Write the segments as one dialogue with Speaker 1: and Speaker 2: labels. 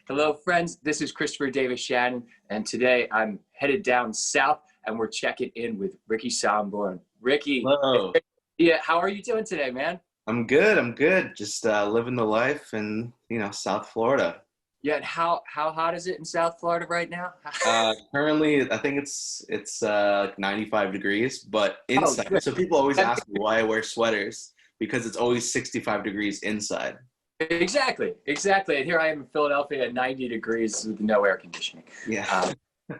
Speaker 1: Hello, friends. This is Christopher Davis-Shannon, and today I'm headed down south, and we're checking in with Ricky Somborn. Ricky,
Speaker 2: Hello.
Speaker 1: yeah, how are you doing today, man?
Speaker 2: I'm good. I'm good. Just living the life in, South Florida.
Speaker 1: Yeah, and how hot is it in South Florida right now?
Speaker 2: Currently, I think it's like 95 degrees, but
Speaker 1: Oh,
Speaker 2: inside.
Speaker 1: good.
Speaker 2: So people always ask me why I wear sweaters because it's always 65 degrees inside.
Speaker 1: Exactly. And here I am in Philadelphia at 90 degrees with no air conditioning.
Speaker 2: Yeah,
Speaker 1: Um,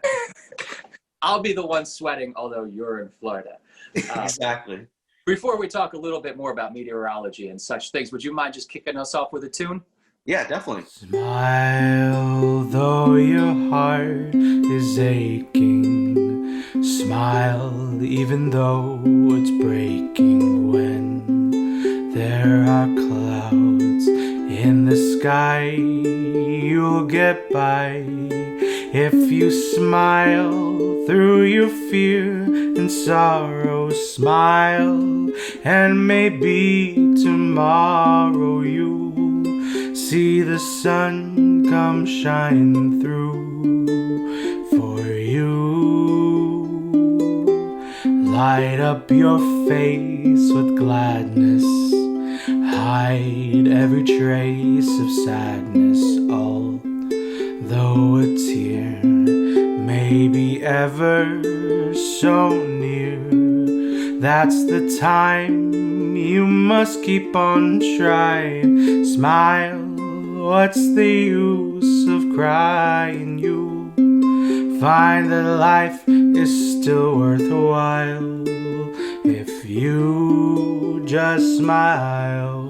Speaker 1: I'll be the one sweating, although you're in Florida. Uh,
Speaker 2: exactly.
Speaker 1: Before we talk a little bit more about meteorology and such things, would you mind just kicking us off with a tune?
Speaker 2: Yeah, definitely.
Speaker 3: Smile, though your heart is aching. Smile, even though it's breaking. When there are clouds in the sky, you'll get by. If you smile through your fear and sorrow, smile, and maybe tomorrow you'll see the sun come shining through for you. Light up your face with gladness, hide every trace of sadness, although a tear may be ever so near. That's the time you must keep on trying. Smile, what's the use of crying? You find that life is still worthwhile if you just smile.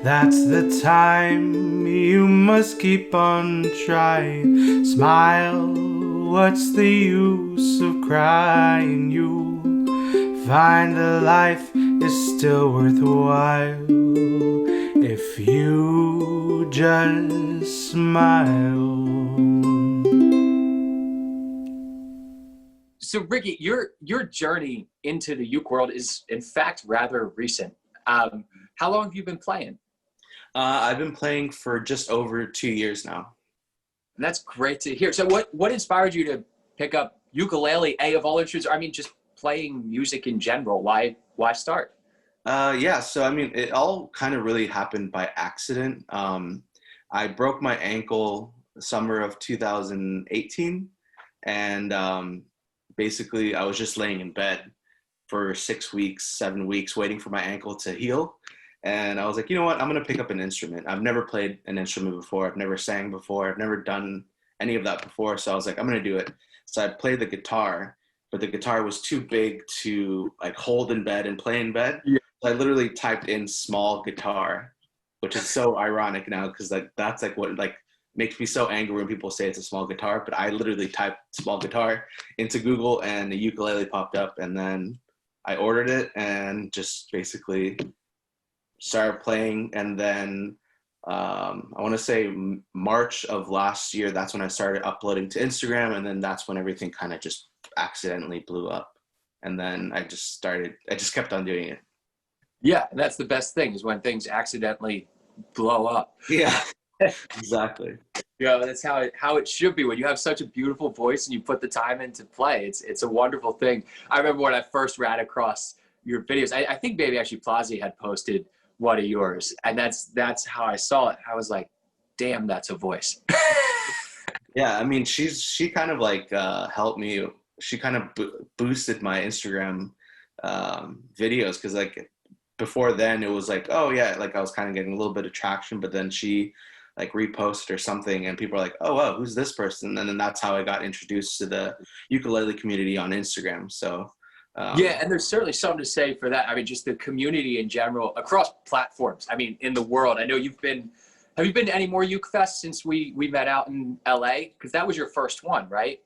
Speaker 3: That's the time you must keep on trying. Smile, what's the use of crying? You find that life is still worthwhile if you just smile.
Speaker 1: So, Ricky, your journey into the uke world is, in fact, rather recent. How long have you been playing?
Speaker 2: I've been playing for just over 2 years now.
Speaker 1: And that's great to hear. So, what inspired you to pick up ukulele? A, of all instruments, or I mean, just playing music in general. Why start?
Speaker 2: Yeah, so I mean, it all kind of really happened by accident. I broke my ankle the summer of 2018, and basically, I was just laying in bed for 6 weeks, 7 weeks, waiting for my ankle to heal. And I was like, you know what? I'm gonna pick up an instrument. I've never played an instrument before. I've never sang before. I've never done any of that before. So I was like, I'm gonna do it. So I played the guitar, but the guitar was too big to like hold in bed and play in bed.
Speaker 1: Yeah.
Speaker 2: So I literally typed in small guitar, which is so ironic now because like that's like what like makes me so angry when people say it's a small guitar. But I literally typed small guitar into Google and the ukulele popped up, and then I ordered it and just basically started playing. And then I want to say March of last year, that's when I started uploading to Instagram, and then that's when everything kind of just accidentally blew up. And then I just kept on doing it.
Speaker 1: Yeah, and that's the best thing is when things accidentally blow up.
Speaker 2: Yeah, exactly.
Speaker 1: Yeah, that's how it should be. When you have such a beautiful voice and you put the time into play, it's a wonderful thing. I remember when I first ran across your videos. I think maybe actually Plazi had posted one of yours, and that's how I saw it. I was like, damn, that's a voice.
Speaker 2: Yeah, I mean, she kind of like helped me. She kind of boosted my Instagram videos because like before then it was like, oh yeah, like I was kind of getting a little bit of traction, but then she like reposted or something and people are like, oh wow, who's this person? And then that's how I got introduced to the ukulele community on Instagram. So
Speaker 1: Yeah, and there's certainly something to say for that. I mean, just the community in general across platforms. I mean, in the world. I know have you been to any more Uke Fest since we met out in LA? Because that was your first one, right?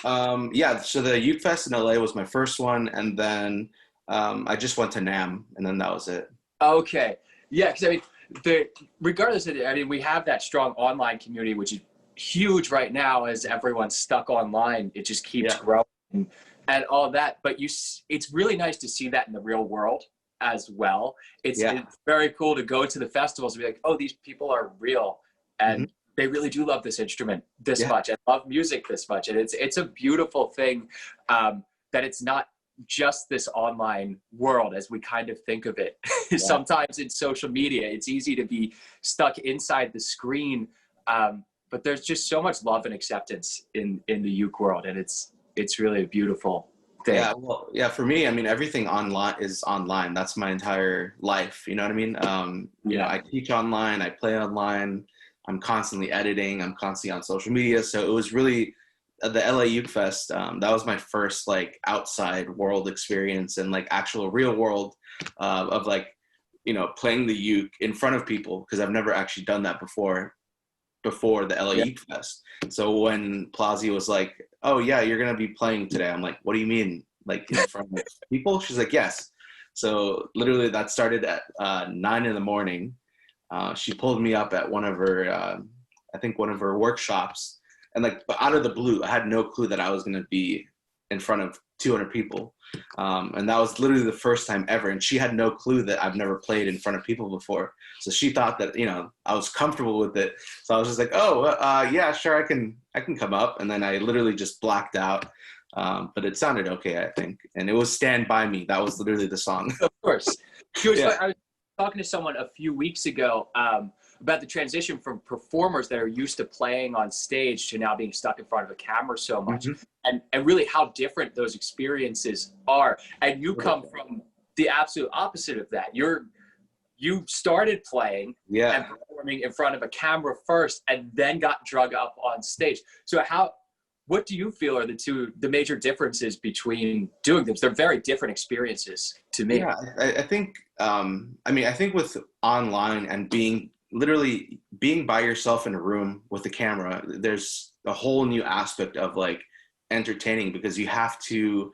Speaker 2: yeah, so the Uke Fest in LA was my first one, and then I just went to NAM, and then that was it.
Speaker 1: Okay. Yeah, because I mean, regardless of it, I mean, we have that strong online community, which is huge right now as everyone's stuck online. It just keeps growing and all that. But it's really nice to see that in the real world as well. It's very cool to go to the festivals and be like, oh, these people are real. And they really do love this instrument this much and love music this much. And it's a beautiful thing that it's not just this online world as we kind of think of it. Sometimes in social media, it's easy to be stuck inside the screen. But there's just so much love and acceptance in the uke world. And it's really a beautiful thing.
Speaker 2: Yeah, well, for me, I mean, everything online is online. That's my entire life. You know what I mean? You know, I teach online, I play online, I'm constantly editing, I'm constantly on social media. So it was really the LA Uke Fest. That was my first like outside world experience and like actual real world of like, you know, playing the uke in front of people, because I've never actually done that before the LA Uke Fest. So when Plazi was like, oh yeah, you're gonna be playing today, I'm like, what do you mean, like in front of people? She's like, yes. So literally that started at 9 in the morning. She pulled me up at one of her I think one of her workshops, and like, but out of the blue, I had no clue that I was gonna be in front of 200 people. And that was literally the first time ever. And she had no clue that I've never played in front of people before. So she thought that, you know, I was comfortable with it. So I was just like, oh, yeah, sure, I can come up. And then I literally just blacked out. But it sounded okay, I think. And it was Stand By Me. That was literally the song.
Speaker 1: Of course. I was talking to someone a few weeks ago about the transition from performers that are used to playing on stage to now being stuck in front of a camera so much, and really how different those experiences are. And you come from the absolute opposite of that. You started playing and performing in front of a camera first, and then got drug up on stage. So what do you feel are the major differences between doing them? They're very different experiences to me.
Speaker 2: Yeah, I think, I think with online and being by yourself in a room with the camera, there's a whole new aspect of like entertaining, because you have to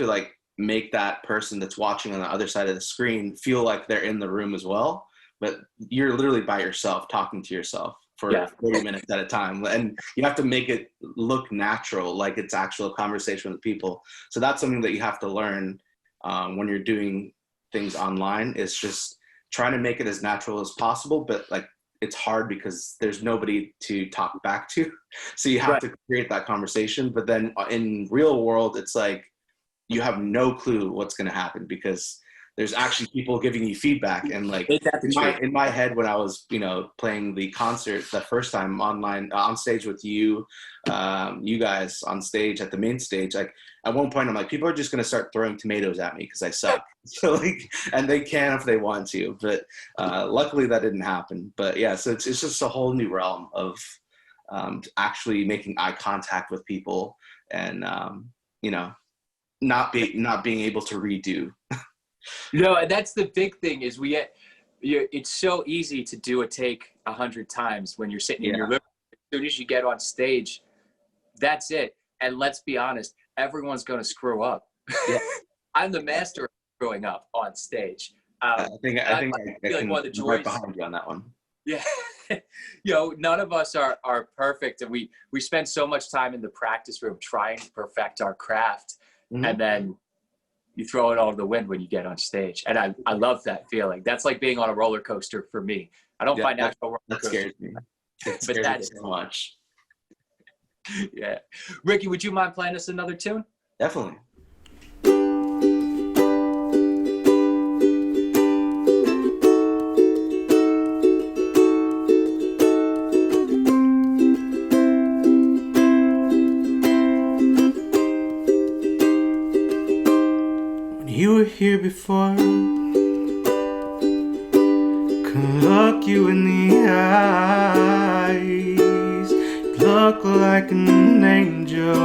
Speaker 2: like make that person that's watching on the other side of the screen feel like they're in the room as well. But you're literally by yourself talking to yourself for 40 minutes at a time, and you have to make it look natural, like it's actual conversation with people. So that's something that you have to learn when you're doing things online, is just trying to make it as natural as possible. But like, it's hard because there's nobody to talk back to. So you have to create that conversation. But then in real world, it's like, you have no clue what's going to happen, because there's actually people giving you feedback. And like in my head, when I was, you know, playing the concert the first time online on stage with you guys on stage at the main stage, like at one point I'm like, people are just going to start throwing tomatoes at me because I suck. So like, and they can if they want to, but luckily that didn't happen. But yeah, so it's just a whole new realm of actually making eye contact with people, and you know, not being able to redo.
Speaker 1: No, and that's the big thing, is it's so easy to do a take 100 times when you're sitting in your living room. As soon as you get on stage, that's it. And let's be honest, everyone's going to screw up. Yeah. I'm the master of screwing up on stage.
Speaker 2: I think I feel like one of the joys, right behind you on that one.
Speaker 1: Yeah. You know, none of us are perfect, and we spend so much time in the practice room trying to perfect our craft, and then you throw it all to the wind when you get on stage. And I love that feeling. That's like being on a roller coaster for me. I don't find actual roller coasters.
Speaker 2: That scares me. It scares me so much.
Speaker 1: Yeah. Ricky, would you mind playing us another tune?
Speaker 2: Definitely.
Speaker 3: You were here before, can look you in the eyes. You look like an angel,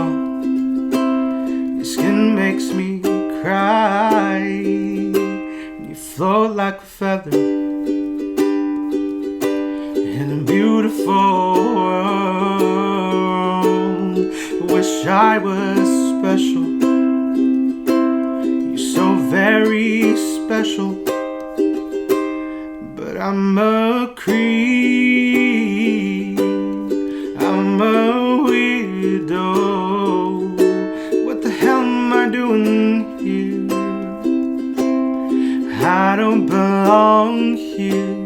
Speaker 3: your skin makes me cry. You float like a feather in a beautiful world. I wish I was special, very special, but I'm a creep, I'm a weirdo. What the hell am I doing here? I don't belong here.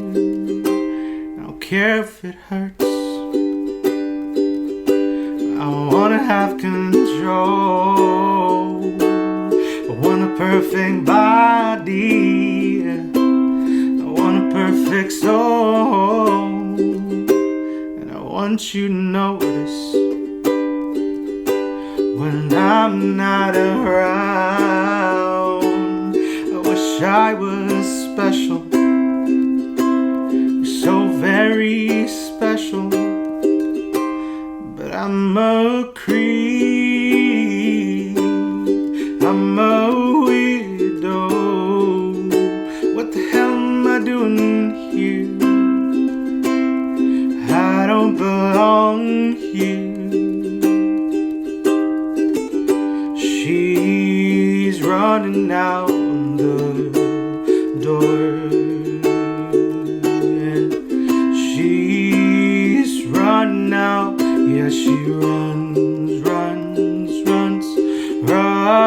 Speaker 3: I don't care if it hurts. I wanna have control. I want a perfect body. I want a perfect soul. And I want you to notice when I'm not around. I wish I was special, so very special. But I'm a creep, I'm a weirdo. What the hell am I doing here? I don't belong here. She's running out the door, and she's running out. Yeah, she runs, runs, runs, runs.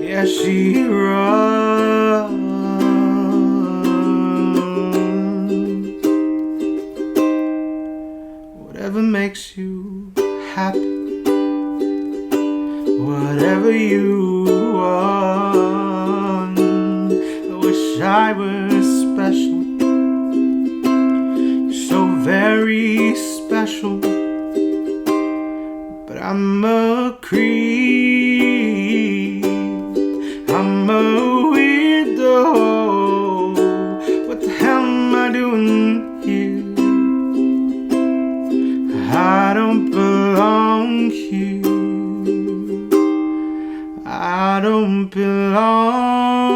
Speaker 3: Yeah, she runs. Whatever makes you happy, whatever you want. I wish I was special, so very special. But I'm a creep, I'm a weirdo. What the hell am I doing here? I don't belong here. I don't belong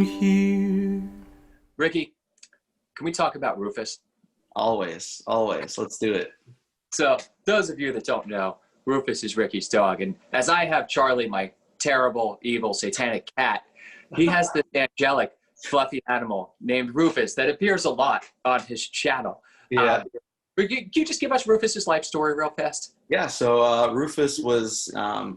Speaker 3: here.
Speaker 1: Ricky, can we talk about Rufus?
Speaker 2: Always, always. Let's do it.
Speaker 1: So, those of you that don't know, Rufus is Ricky's dog. And as I have Charlie, my terrible, evil, satanic cat, he has this angelic, fluffy animal named Rufus that appears a lot on his channel.
Speaker 2: Yeah.
Speaker 1: Can you just give us Rufus's life story real fast?
Speaker 2: Yeah, so Rufus was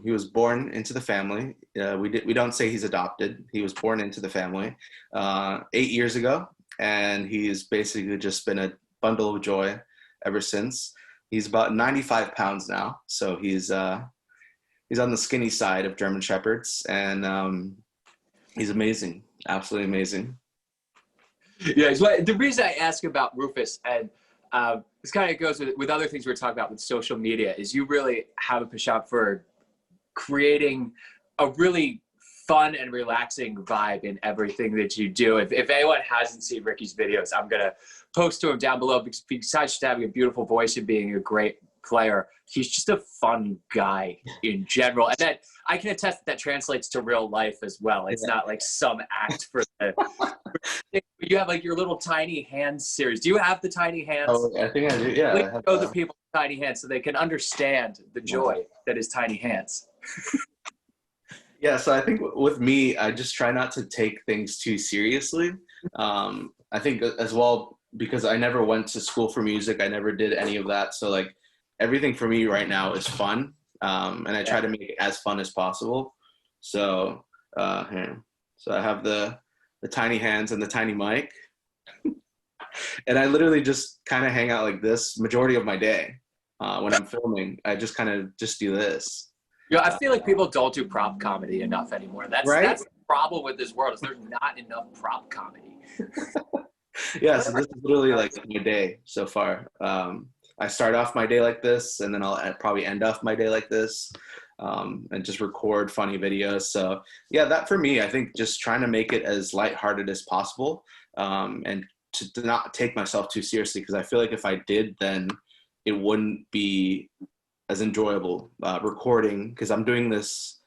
Speaker 2: he was born into the family. We don't say he's adopted. He was born into the family 8 years ago, and he's basically just been a bundle of joy ever since. He's about 95 pounds now, so he's on the skinny side of German Shepherds, and he's amazing, absolutely amazing.
Speaker 1: Yeah, the reason I ask about Rufus, and this kind of goes with other things we were talking about with social media, is you really have a penchant for creating a really fun and relaxing vibe in everything that you do. If anyone hasn't seen Ricky's videos, I'm going to post to him down below. Besides just having a beautiful voice and being a great player, he's just a fun guy in general. And that I can attest that translates to real life as well. It's not like some act for the... You have like your little tiny hands series. Do you have the tiny hands?
Speaker 2: Oh, I think I do, yeah.
Speaker 1: Please show the people tiny hands so they can understand the joy that is tiny hands.
Speaker 2: Yeah, so I think with me, I just try not to take things too seriously. I think as well, because I never went to school for music, I never did any of that. So like everything for me right now is fun, and I try to make it as fun as possible. So here, so I have the tiny hands and the tiny mic, and I literally just kind of hang out like this majority of my day. When I'm filming, I just kind of just do this.
Speaker 1: Yeah, I feel like people don't do prop comedy enough anymore. That's the problem with this world, is there's not enough prop comedy.
Speaker 2: Yeah, so this is literally like my day so far. I start off my day like this, and then I'll probably end off my day like this, and just record funny videos. So yeah, that for me, I think just trying to make it as lighthearted as possible, and to not take myself too seriously, because I feel like if I did, then it wouldn't be as enjoyable recording, because I'm doing this,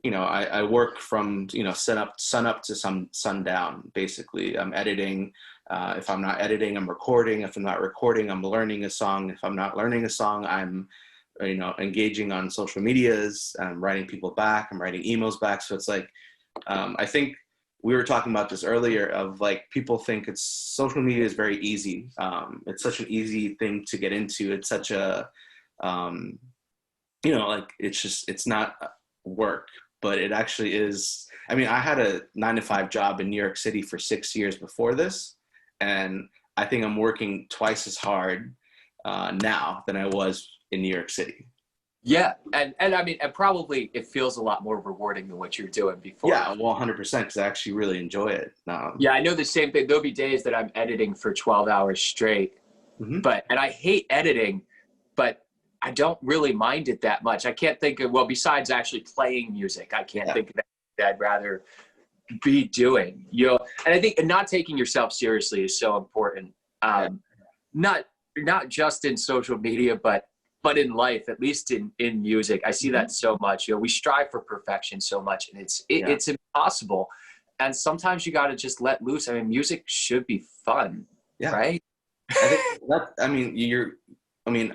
Speaker 2: you know, I work from, you know, sun up to sundown, basically. I'm editing. If I'm not editing, I'm recording. If I'm not recording, I'm learning a song. If I'm not learning a song, I'm engaging on social medias. I'm writing people back. I'm writing emails back. So it's like, I think we were talking about this earlier of like, people think social media is very easy. It's such an easy thing to get into. It's such a, like it's not work, but it actually is. I mean, I had a 9-to-5 job in New York City for 6 years before this. And I think I'm working twice as hard now than I was in New York City.
Speaker 1: Yeah, and I mean, and probably it feels a lot more rewarding than what you're doing before.
Speaker 2: Yeah, well, 100%, because I actually really enjoy it.
Speaker 1: Yeah, I know the same thing. There'll be days that I'm editing for 12 hours straight, and I hate editing, but I don't really mind it that much. I can't think of, well, besides actually playing music, I can't think of that I'd rather be doing, and I think not taking yourself seriously is so important. Not just in social media, but in life, at least in music. I see that so much. We strive for perfection so much, and it's impossible. And sometimes you got to just let loose. I mean, music should be fun, right?
Speaker 2: I think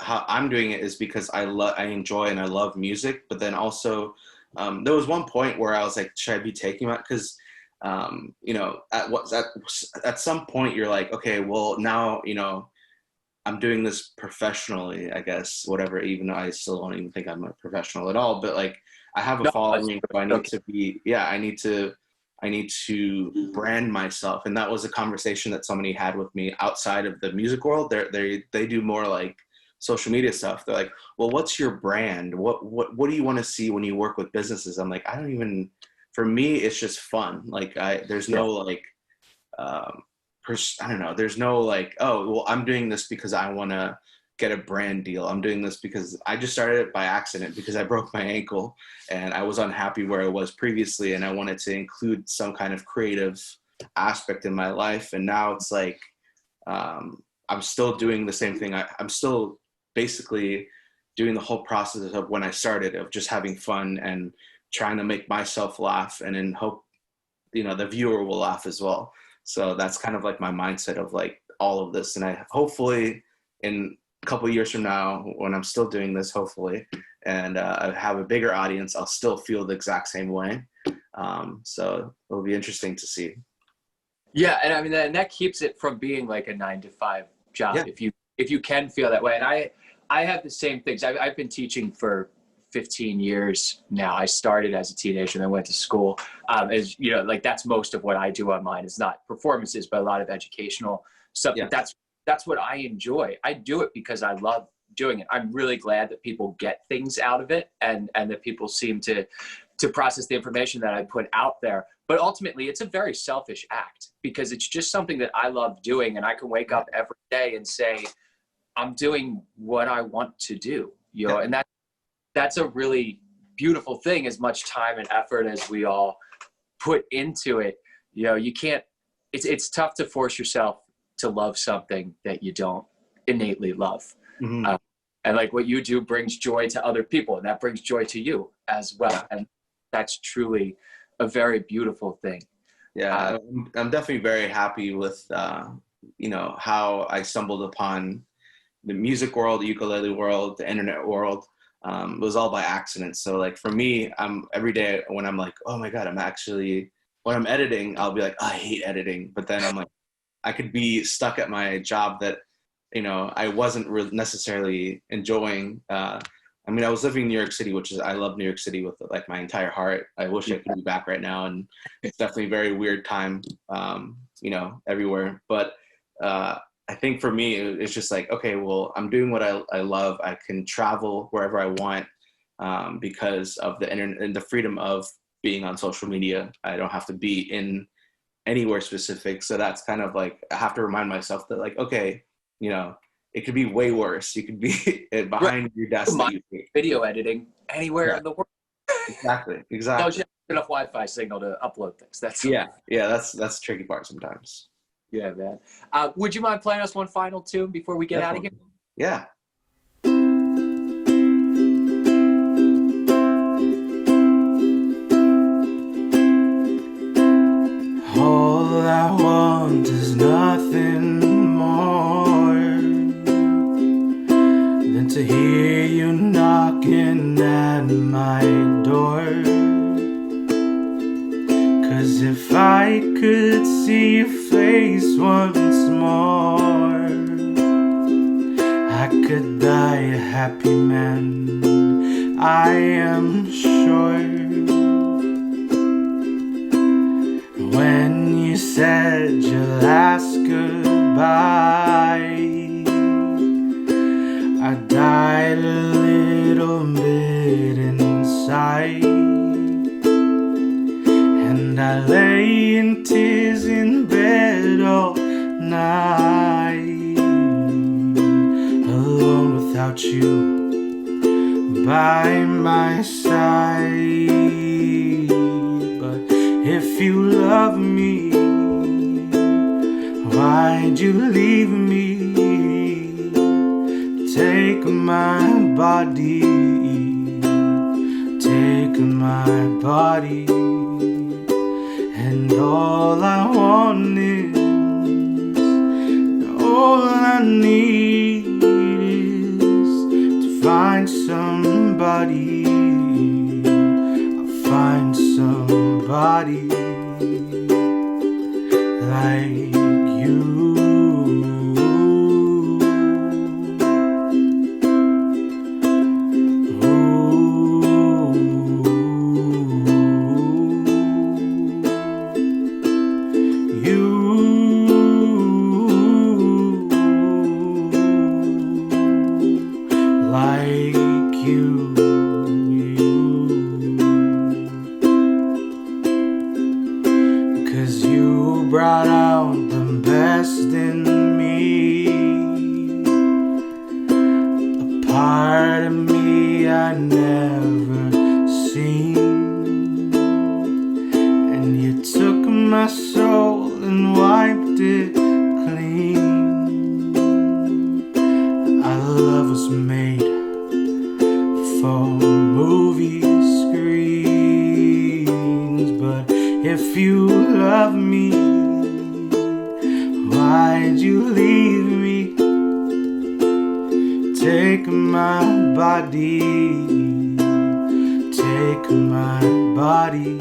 Speaker 2: how I'm doing it is because I enjoy and I love music, but then also there was one point where I was like, should I be taking that? Because at some point you're like, okay, well now I'm doing this professionally, I guess, whatever, even though I still don't even think I'm a professional at all. But like, I have a following, so I need to be, I need to brand myself. And that was a conversation that somebody had with me outside of the music world. They do more like social media stuff. They're like, well, what's your brand? What do you want to see when you work with businesses? I'm like, for me, it's just fun. Like there's no like, I don't know. There's no like, oh, well, I'm doing this because I want to get a brand deal. I'm doing this because I just started it by accident because I broke my ankle and I was unhappy where I was previously. And I wanted to include some kind of creative aspect in my life. And now it's like, I'm still doing the same thing. I'm still basically doing the whole process of when I started, of just having fun and trying to make myself laugh, and then hope, the viewer will laugh as well. So that's kind of like my mindset of like all of this. And I hopefully in a couple of years from now, when I'm still doing this, hopefully, and I have a bigger audience, I'll still feel the exact same way. So it'll be interesting to see.
Speaker 1: Yeah. And I mean, and that keeps it from being like a 9-to-5 job. Yeah. If you can feel that way. And I have the same things. I've been teaching for 15 years now. I started as a teenager and then went to school. As like that's most of what I do online. It's not performances, but a lot of educational stuff. Yeah. That's what I enjoy. I do it because I love doing it. I'm really glad that people get things out of it, and that people seem to process the information that I put out there. But ultimately, it's a very selfish act because it's just something that I love doing, and I can wake up every day and say, I'm doing what I want to do. And that's a really beautiful thing. As much time and effort as we all put into it, you can't, it's tough to force yourself to love something that you don't innately love. And like what you do brings joy to other people, and that brings joy to you as well. And that's truly a very beautiful thing.
Speaker 2: Yeah. I'm definitely very happy with, how I stumbled upon the music world, the ukulele world, the internet world. It was all by accident. So like for me, every day when I'm like, oh my God, when I'm editing, I'll be like, oh, I hate editing. But then I'm like, I could be stuck at my job that, I wasn't necessarily enjoying. I was living in New York City, I love New York City with like my entire heart. I wish I could be back right now. And it's definitely a very weird time, everywhere. But I think for me, it's just like, okay, well, I'm doing what I love. I can travel wherever I want because of the internet and the freedom of being on social media. I don't have to be in anywhere specific. So that's kind of like, I have to remind myself that like, okay, it could be way worse. You could be behind your desk.
Speaker 1: Video editing anywhere in the world.
Speaker 2: Exactly.
Speaker 1: No, you have enough Wi-Fi signal to upload things. That's
Speaker 2: the tricky part sometimes.
Speaker 1: Yeah, man. Would you mind playing us one final tune before we get out of here?
Speaker 2: Yeah.
Speaker 3: All I want is nothing more than to hear you knock if I could see your face once more, I could die a happy man, I am sure. When you said your last goodbye, I died a little bit inside, and I lay in tears in bed all night, alone without you by my side. But if you love me, why'd you leave me? Take my body, take my body, and all I want is, all I need is to find somebody, I'll find somebody like you. Brought out the best in me, a part of me I never seen, and you took my soul and wiped it clean. Our love was made for movie screens, but if you love me, why'd you leave me? Take my body, take my body,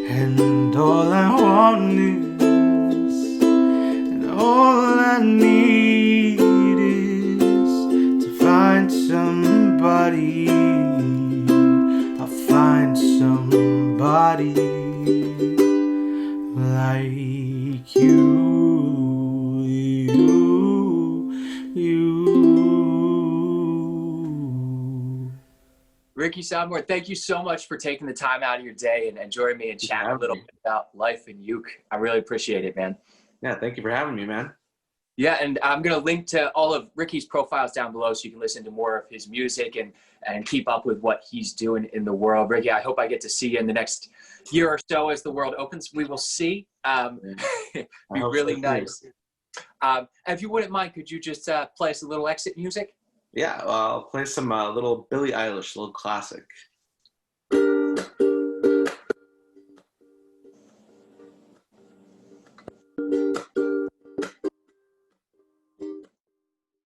Speaker 3: and all I want is, and all I need is to find somebody, I'll find somebody like you.
Speaker 1: Ricky Somborn, thank you so much for taking the time out of your day and joining me and chatting a little bit about life in Uke. I really appreciate it, man.
Speaker 2: Yeah, thank you for having me, man.
Speaker 1: Yeah, and I'm going to link to all of Ricky's profiles down below so you can listen to more of his music and keep up with what he's doing in the world. Ricky, I hope I get to see you in the next year or so as the world opens. We will see. Be really nice. If you wouldn't mind, could you just play us a little exit music?
Speaker 2: Yeah, I'll play some little Billie Eilish, a little classic.